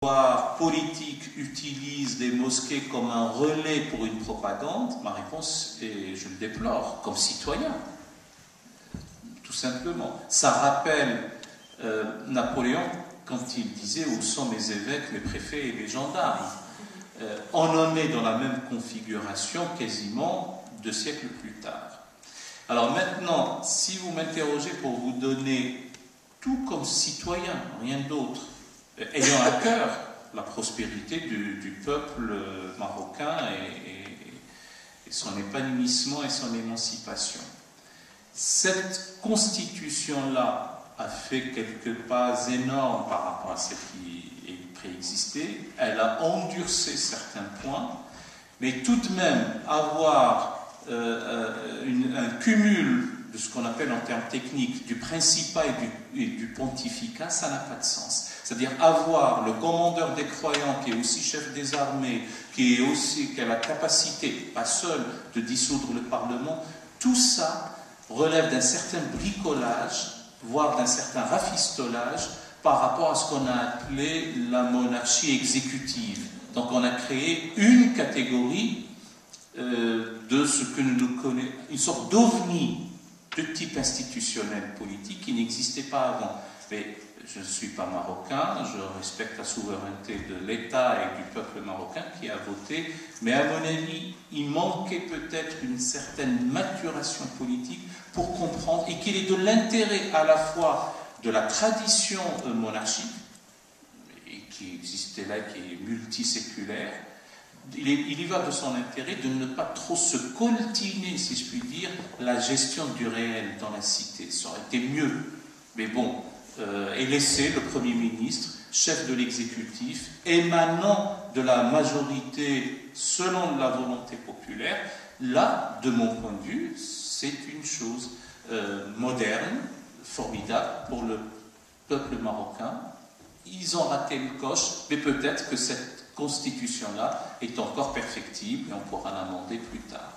pouvoir politique utilise les mosquées comme un relais pour une propagande, ma réponse est je le déplore comme citoyen, tout simplement. Ça rappelle Napoléon quand il disait où sont mes évêques, mes préfets et mes gendarmes. On en est dans la même configuration quasiment 2 siècles plus tard. Alors maintenant, si vous m'interrogez pour vous donner tout comme citoyen, rien d'autre, ayant à cœur la prospérité du peuple marocain et son épanouissement et son émancipation. Cette constitution-là a fait quelques pas énormes par rapport à ce qui préexistait. Elle a endurci certains points, mais tout de même avoir un cumul de ce qu'on appelle en termes techniques du principat et du pontificat, ça n'a pas de sens. C'est-à-dire avoir le commandeur des croyants qui est aussi chef des armées, qui a la capacité, pas seul, de dissoudre le Parlement, tout ça relève d'un certain bricolage, voire d'un certain rafistolage par rapport à ce qu'on a appelé la monarchie exécutive. Donc on a créé une catégorie de ce que nous connaissons, une sorte d'ovni de type institutionnel politique qui n'existait pas avant. Mais je ne suis pas marocain, je respecte la souveraineté de l'État et du peuple marocain qui a voté, mais à mon avis, il manquait peut-être une certaine maturation politique pour comprendre, et qu'il est de l'intérêt à la fois de la tradition monarchique, et qui existait là, qui est multiséculaire. Il y va de son intérêt de ne pas trop se coltiner, si je puis dire, la gestion du réel dans la cité. Ça aurait été mieux, mais bon, et laisser le Premier ministre, chef de l'exécutif, émanant de la majorité selon la volonté populaire. Là, de mon point de vue, c'est une chose moderne, formidable pour le peuple marocain. Ils ont raté le coche, mais peut-être que cette constitution-là est encore perfectible et on pourra l'amender plus tard.